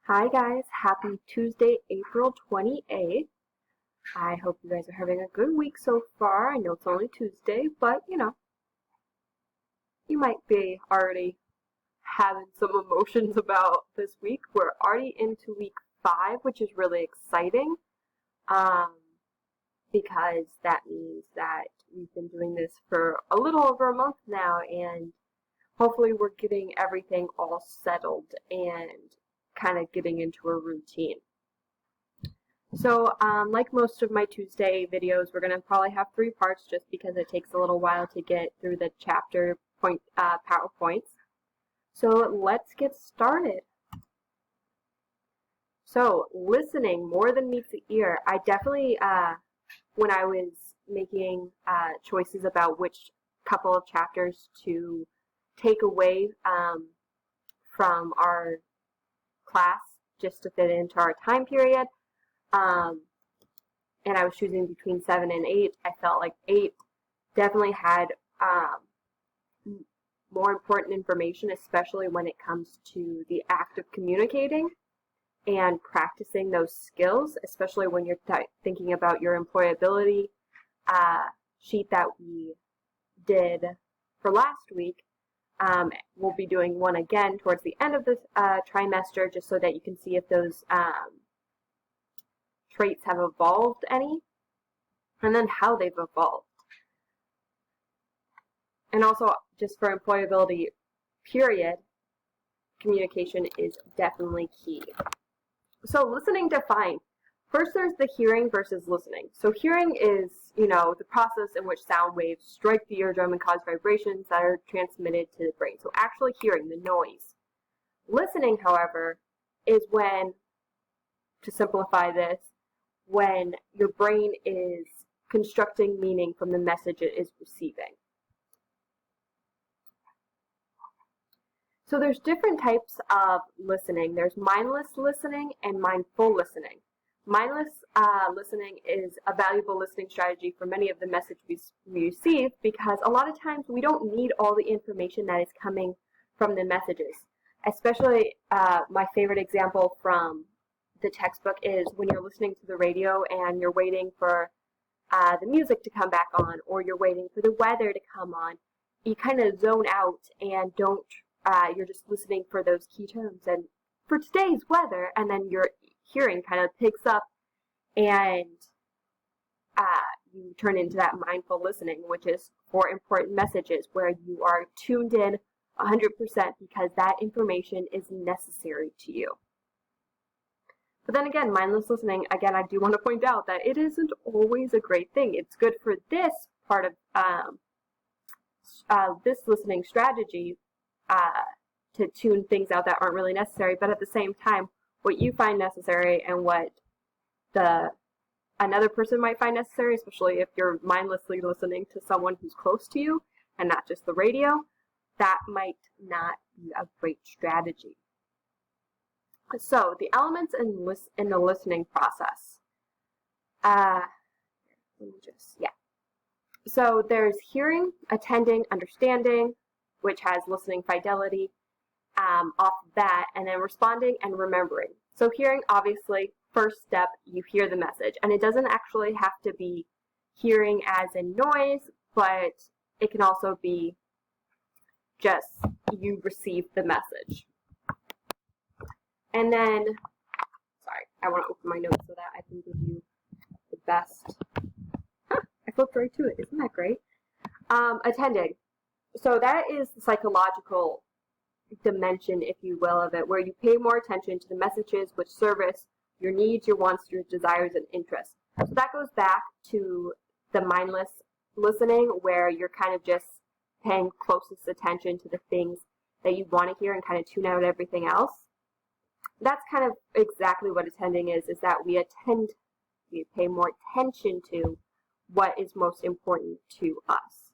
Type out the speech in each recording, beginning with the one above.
Hi guys, happy Tuesday, April 28th. I hope you guys are having a good week so far. I know it's only Tuesday, but you might be already having some emotions about this week. We're already into week 5, which is really exciting because that means that we've been doing this for a little over a month now, and hopefully we're getting everything all settled and kind of getting into a routine. So like most of my Tuesday videos, we're going to probably have 3 parts just because it takes a little while to get through the chapter PowerPoints. So let's get started. So listening more than meets the ear. I definitely, when I was making choices about which couple of chapters to take away from our class just to fit into our time period, and I was choosing between 7 and 8. I felt like 8 definitely had more important information, especially when it comes to the act of communicating and practicing those skills, especially when you're thinking about your employability sheet that we did for last week. We'll be doing one again towards the end of this trimester, just so that you can see if those traits have evolved any, and then how they've evolved. And also, just for employability, period, communication is definitely key. So listening defined. First, there's the hearing versus listening. So hearing is, the process in which sound waves strike the eardrum and cause vibrations that are transmitted to the brain. So actually hearing, the noise. Listening, however, is when, to simplify this, when your brain is constructing meaning from the message it is receiving. So there's different types of listening. There's mindless listening and mindful listening. Mindless listening is a valuable listening strategy for many of the messages we receive, because a lot of times we don't need all the information that is coming from the messages. Especially my favorite example from the textbook is when you're listening to the radio and you're waiting for the music to come back on, or you're waiting for the weather to come on. You kind of zone out and you're just listening for those key terms and for today's weather, and then your hearing kind of picks up and you turn into that mindful listening, which is for important messages where you are tuned in 100% because that information is necessary to you. But then again, mindless listening, again, I do want to point out that it isn't always a great thing. It's good for this part of this listening strategy to tune things out that aren't really necessary, but at the same time, what you find necessary and what another person might find necessary, especially if you're mindlessly listening to someone who's close to you and not just the radio, that might not be a great strategy. So the elements in the listening process. So there's hearing, attending, understanding, which has listening fidelity off that, and then responding and remembering. So hearing, obviously, first step, you hear the message, and it doesn't actually have to be hearing as in noise, but it can also be just you receive the message. And then, sorry, I want to open my notes so that I can give you the best. I flipped right to it. Isn't that great? Attending. So that is the psychological dimension, if you will, of it, where you pay more attention to the messages which service your needs, your wants, your desires, and interests. So that goes back to the mindless listening, where you're kind of just paying closest attention to the things that you want to hear and kind of tune out everything else. That's kind of exactly what attending is that we pay more attention to what is most important to us.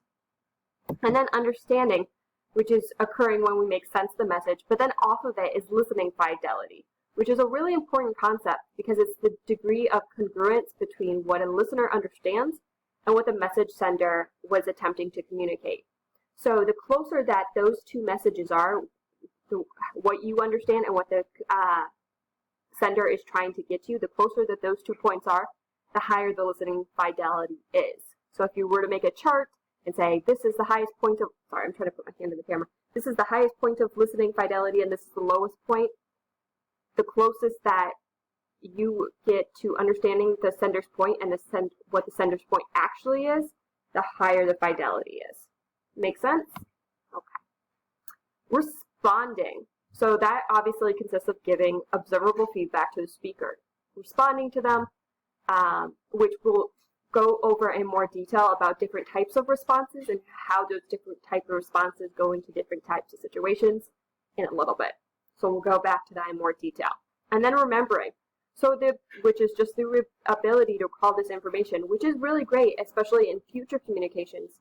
And then understanding, which is occurring when we make sense of the message, but then off of it is listening fidelity, which is a really important concept because it's the degree of congruence between what a listener understands and what the message sender was attempting to communicate. So the closer that those two messages are, what you understand and what the sender is trying to get to, the closer that those 2 points are, the higher the listening fidelity is. So if you were to make a chart and say, this is the highest point of, sorry, I'm trying to put my hand in the camera. This is the highest point of listening fidelity and this is the lowest point. The closest that you get to understanding the sender's point and what the sender's point actually is, the higher the fidelity is. Make sense? Okay. Responding. So that obviously consists of giving observable feedback to the speaker, responding to them, which will go over in more detail about different types of responses and how those different types of responses go into different types of situations in a little bit. So we'll go back to that in more detail. And then remembering, which is just the ability to recall this information, which is really great, especially in future communications,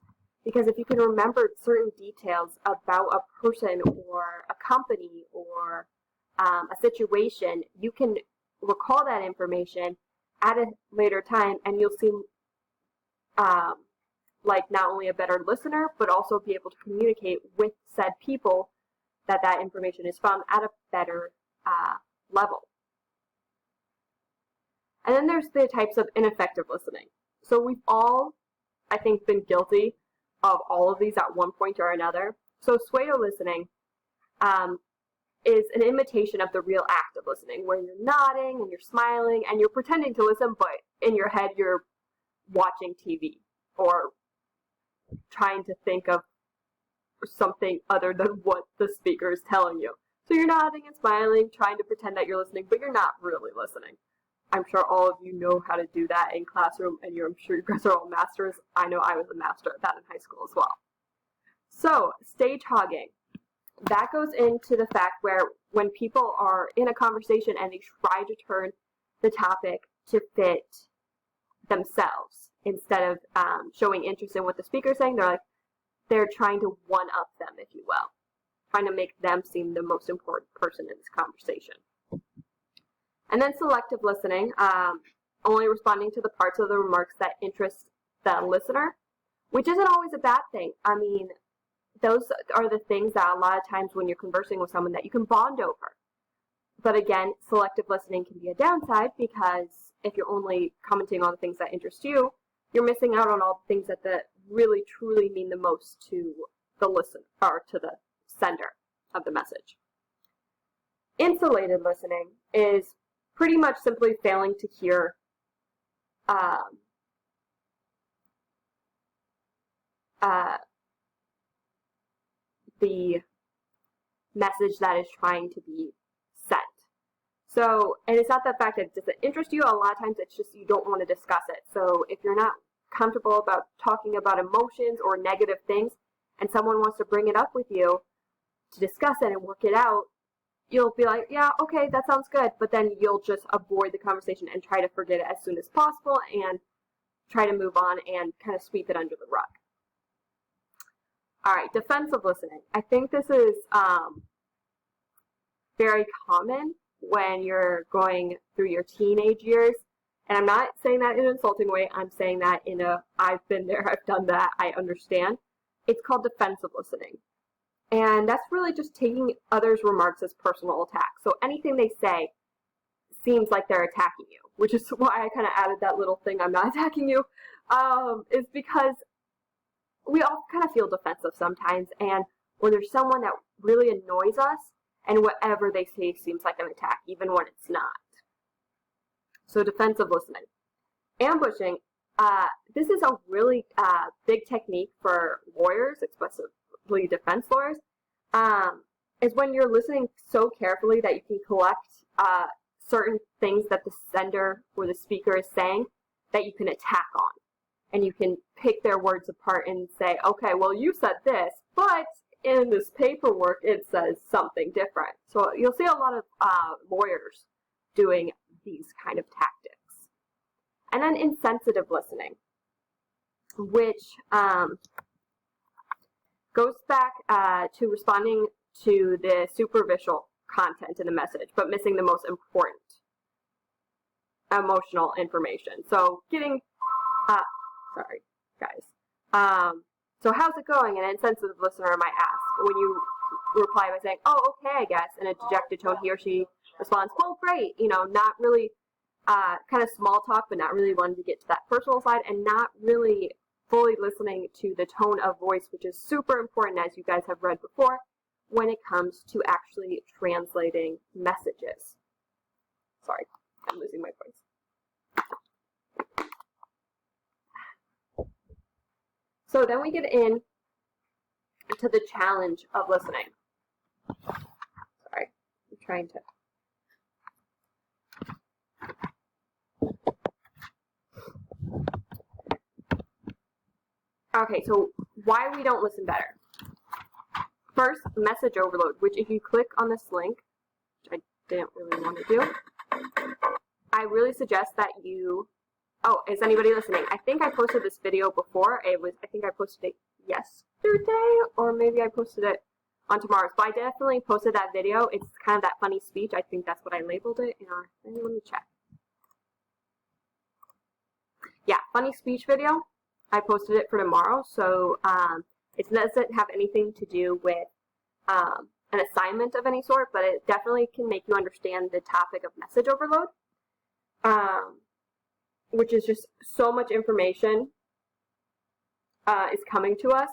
because if you can remember certain details about a person or a company or a situation, you can recall that information at a later time, and you'll seem like not only a better listener, but also be able to communicate with said people that information is from at a better level. And then there's the types of ineffective listening. So we've all, I think, been guilty of all of these at one point or another. So pseudo listening is an imitation of the real act of listening, where you're nodding and you're smiling and you're pretending to listen, but in your head you're watching TV or trying to think of something other than what the speaker is telling you. So you're nodding and smiling, trying to pretend that you're listening, but you're not really listening. I'm sure all of you know how to do that in classroom, and I'm sure you guys are all masters. I know I was a master at that in high school as well. So, stage hogging. That goes into the fact where when people are in a conversation and they try to turn the topic to fit themselves, instead of showing interest in what the speaker is saying, they're trying to one-up them, if you will. Trying to make them seem the most important person in this conversation. And then selective listening, only responding to the parts of the remarks that interest the listener, which isn't always a bad thing. I mean, those are the things that a lot of times when you're conversing with someone that you can bond over. But again, selective listening can be a downside because if you're only commenting on the things that interest you, you're missing out on all the things that really truly mean the most to the listener or to the sender of the message. Insulated listening is pretty much simply failing to hear the message that is trying to be sent. So, and it's not the fact that it doesn't interest you, a lot of times it's just you don't want to discuss it. So if you're not comfortable about talking about emotions or negative things, and someone wants to bring it up with you to discuss it and work it out, you'll be like, yeah, okay, that sounds good, but then you'll just avoid the conversation and try to forget it as soon as possible and try to move on and kind of sweep it under the rug. All right, defensive listening. I think this is very common when you're going through your teenage years. And I'm not saying that in an insulting way. I'm saying that in a, I've been there, I've done that, I understand. It's called defensive listening. And that's really just taking others' remarks as personal attacks. So anything they say seems like they're attacking you, which is why I kind of added that little thing, I'm not attacking you, is because we all kind of feel defensive sometimes. And when there's someone that really annoys us, and whatever they say seems like an attack, even when it's not. So defensive listening. Ambushing, this is a really big technique for lawyers, especially defense lawyers, is when you're listening so carefully that you can collect certain things that the sender or the speaker is saying that you can attack on. And you can pick their words apart and say, okay, well, you said this, but in this paperwork it says something different. So you'll see a lot of lawyers doing these kind of tactics. And then insensitive listening, which goes back to responding to the superficial content in the message, but missing the most important emotional information. So getting, sorry guys, so how's it going? An insensitive listener might ask when you reply by saying, oh, okay, I guess, in a dejected tone, he or she response, well, great, not really kind of small talk, but not really wanting to get to that personal side, and not really fully listening to the tone of voice, which is super important, as you guys have read before, when it comes to actually translating messages. Sorry, I'm losing my voice. So then we get into the challenge of listening. Sorry, I'm trying to. Okay, so why we don't listen better. First, message overload, which if you click on this link, which I didn't really want to do, I really suggest that you, oh, is anybody listening? I think I posted this video before. I think I posted it yesterday, or maybe I posted it on tomorrow's, but I definitely posted that video. It's kind of that funny speech. I think that's what I labeled it in our, let me check. Yeah, funny speech video. I posted it for tomorrow, so it doesn't have anything to do with an assignment of any sort, but it definitely can make you understand the topic of message overload, which is just so much information is coming to us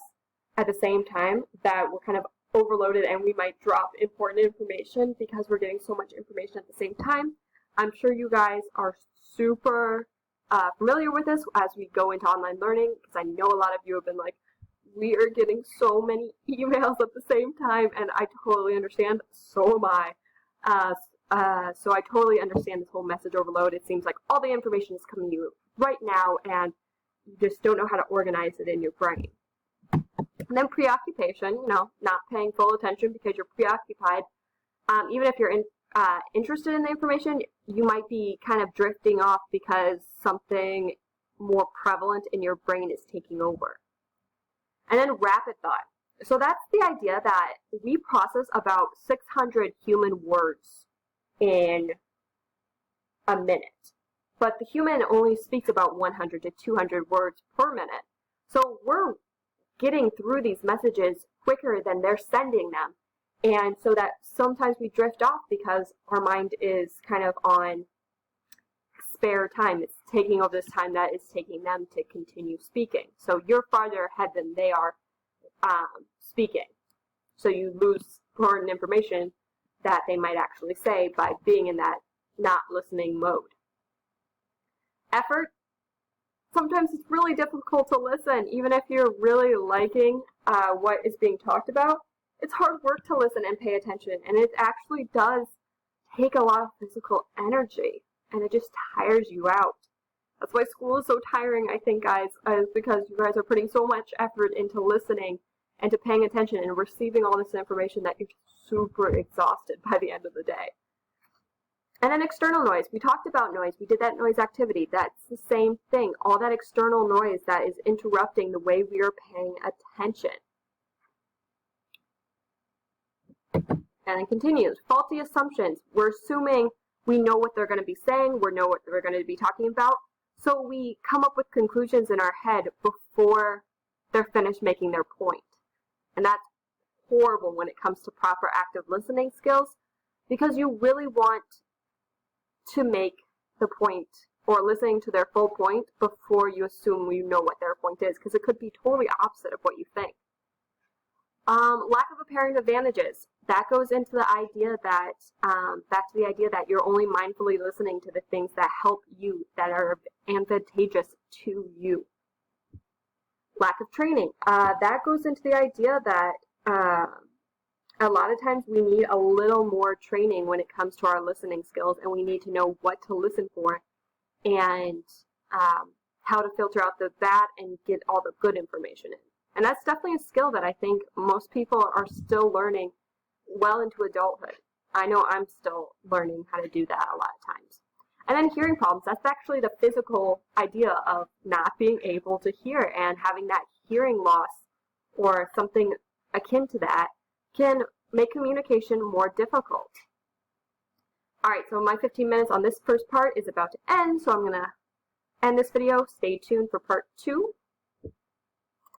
at the same time that we're kind of overloaded, and we might drop important information because we're getting so much information at the same time. I'm sure you guys are super familiar with this as we go into online learning, because I know a lot of you have been like, we are getting so many emails at the same time, and I totally understand. So am I. So I totally understand this whole message overload. It seems like all the information is coming to you right now, and you just don't know how to organize it in your brain. And then preoccupation, not paying full attention because you're preoccupied. Even if you're interested in the information, you might be kind of drifting off because something more prevalent in your brain is taking over. And then rapid thought. So that's the idea that we process about 600 human words in a minute. But the human only speaks about 100 to 200 words per minute. So we're getting through these messages quicker than they're sending them. And so that sometimes we drift off because our mind is kind of on spare time. It's taking over this time that is taking them to continue speaking. So you're farther ahead than they are speaking. So you lose important information that they might actually say by being in that not listening mode. Effort. Sometimes it's really difficult to listen, even if you're really liking what is being talked about. It's hard work to listen and pay attention, and it actually does take a lot of physical energy, and it just tires you out. That's why school is so tiring, I think, guys, is because you guys are putting so much effort into listening and to paying attention and receiving all this information that you're super exhausted by the end of the day. And then external noise. We talked about noise. We did that noise activity. That's the same thing. All that external noise that is interrupting the way we are paying attention. And it continues. Faulty assumptions. We're assuming we know what they're going to be saying. We know what they're going to be talking about. So we come up with conclusions in our head before they're finished making their point. And that's horrible when it comes to proper active listening skills, because you really want to make the point or listening to their full point before you assume you know what their point is, because it could be totally opposite of what you think. Lack of apparent advantages. That goes into the idea that, back to the idea that you're only mindfully listening to the things that help you, that are advantageous to you. Lack of training. That goes into the idea that a lot of times we need a little more training when it comes to our listening skills, and we need to know what to listen for and how to filter out the bad and get all the good information in. And that's definitely a skill that I think most people are still learning well into adulthood. I know I'm still learning how to do that a lot of times. And then hearing problems. That's actually the physical idea of not being able to hear, and having that hearing loss or something akin to that can make communication more difficult. Alright, so my 15 minutes on this first part is about to end, so I'm going to end this video. Stay tuned for part 2.